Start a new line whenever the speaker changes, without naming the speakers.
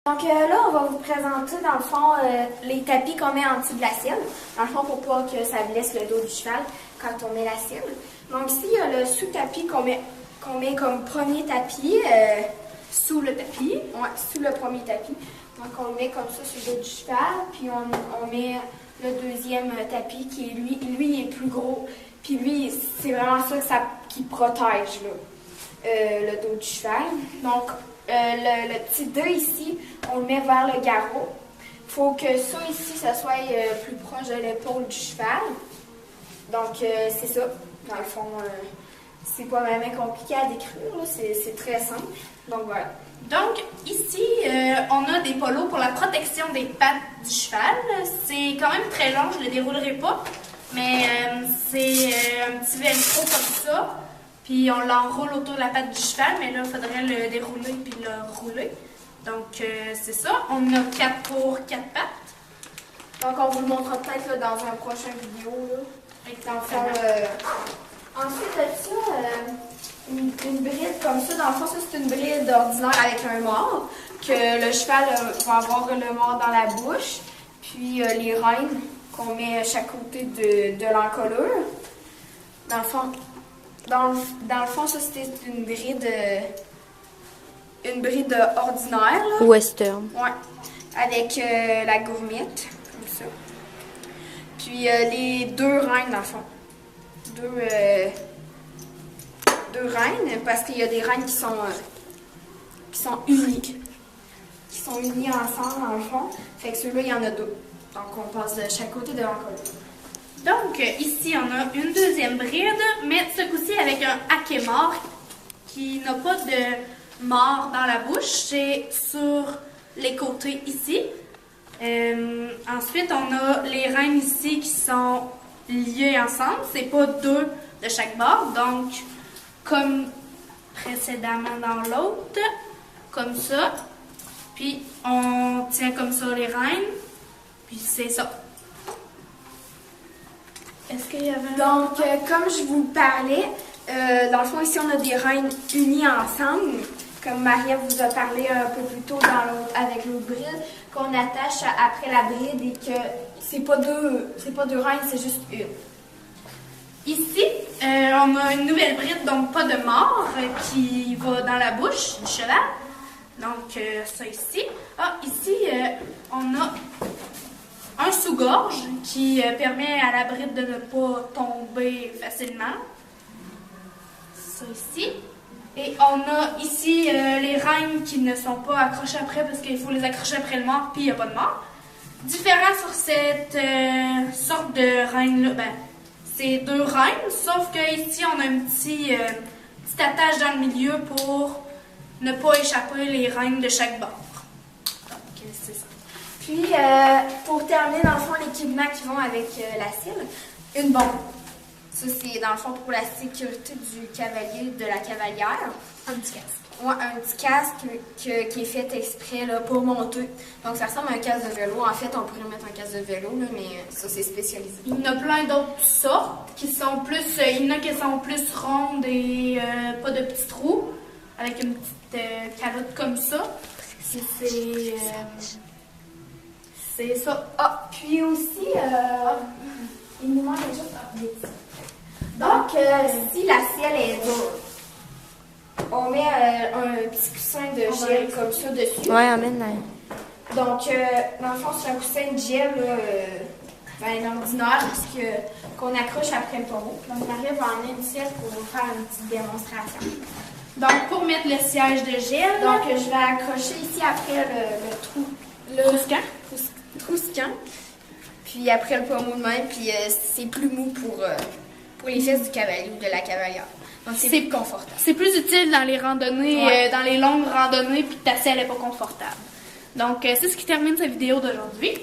Donc là, on va vous présenter dans le fond les tapis qu'on met en dessous de la selle. Dans le fond, pour pas que ça blesse le dos du cheval quand on met la selle. Donc ici, il y a le sous-tapis qu'on met comme premier tapis sous le tapis. Ouais, sous le premier tapis. Donc on le met comme ça sur le dos du cheval. Puis on met le deuxième tapis qui est lui il est plus gros. Puis lui, c'est vraiment ça qui protège là, le dos du cheval. Donc le petit 2 ici, on le met vers le garrot. Il faut que ça ici, ça soit plus proche de l'épaule du cheval. Donc c'est ça. Dans le fond, c'est pas vraiment compliqué à décrire, c'est très simple. Donc voilà.
Donc ici, on a des polos pour la protection des pattes du cheval. C'est quand même très long, je ne le déroulerai pas. Mais c'est un petit velcro comme ça. Puis on l'enroule autour de la patte du cheval, mais là, il faudrait le dérouler puis le rouler. Donc c'est ça. On a 4 pour 4 pattes.
Donc on vous le montrera peut-être là, dans un prochain vidéo. Là. Dans le fond, ensuite de ça, une bride comme ça. Dans le fond, ça c'est une bride ordinaire avec un mort. Que le cheval va avoir le mort dans la bouche. Puis les rênes qu'on met à chaque côté de l'encolure. Dans le fond, ça c'était une bride ordinaire. Là.
Western.
Ouais. Avec la gourmette, comme ça. Puis les 2 reines, dans le fond. Deux reines, parce qu'il y a des reines qui sont uniques. Qui sont unies ensemble, dans le fond. Fait que ceux-là, il y en a 2. Donc, on passe de chaque côté de l'encolure.
Donc, ici, on a une deuxième bride, mais ce coup-ci avec un haquet mort qui n'a pas de mort dans la bouche. C'est sur les côtés ici. Ensuite, on a les reines ici qui sont liées ensemble. C'est pas 2 de chaque bord. Donc, comme précédemment dans l'autre, comme ça. Puis, on tient comme ça les reines. Puis, c'est ça. Est-ce qu'il y avait
Donc, comme je vous parlais, dans le fond, ici, on a des reines unies ensemble, comme Maria vous a parlé un peu plus tôt avec l'autre bride, qu'on attache après la bride et que c'est pas deux reines, c'est juste une.
Ici, on a une nouvelle bride, donc pas de mort, qui va dans la bouche du cheval. Donc, ça ici. Ici, on a un sous-gorge qui permet à la bride de ne pas tomber facilement. Ça ici. Et on a ici les reines qui ne sont pas accrochées après parce qu'il faut les accrocher après le mort puis il n'y a pas de mort. Différent sur cette sorte de reine-là, c'est 2 reines, sauf qu'ici on a un petit attache dans le milieu pour ne pas échapper les reines de chaque bord. Donc, c'est ça.
Puis, pour terminer, dans le fond, l'équipement qui vont avec la selle, une bombe. Ça, c'est dans le fond pour la sécurité du cavalier, de la cavalière.
Un petit casque.
Ouais, un petit casque qui est fait exprès là, pour monter. Donc, ça ressemble à un casque de vélo. En fait, on pourrait mettre un casque de vélo, là, mais ça, c'est spécialisé.
Il y en a plein d'autres sortes qui sont plus... il y en a qui sont plus rondes et pas de petits trous, avec une petite calotte comme ça. C'est ça.
Puis aussi, il nous manque juste des petits. Donc, si la selle est dure, on met un petit coussin de gel comme ça dessus.
Ouais, amène là.
Donc, dans le fond, c'est un coussin de gel ordinaire qu'on accroche après le pommeau. Donc, Marie va emmener une selle pour vous faire une petite démonstration.
Donc, pour mettre le siège de gel,
donc je vais accrocher ici après le trou.
Trouscan.
Trouscan. Puis après le pommeau de même, puis c'est plus mou pour les fesses du cavalier ou de la cavalière. Donc c'est plus confortable.
C'est plus utile dans les randonnées, dans les longues randonnées, puis ta selle n'est pas confortable. Donc c'est ce qui termine cette vidéo d'aujourd'hui.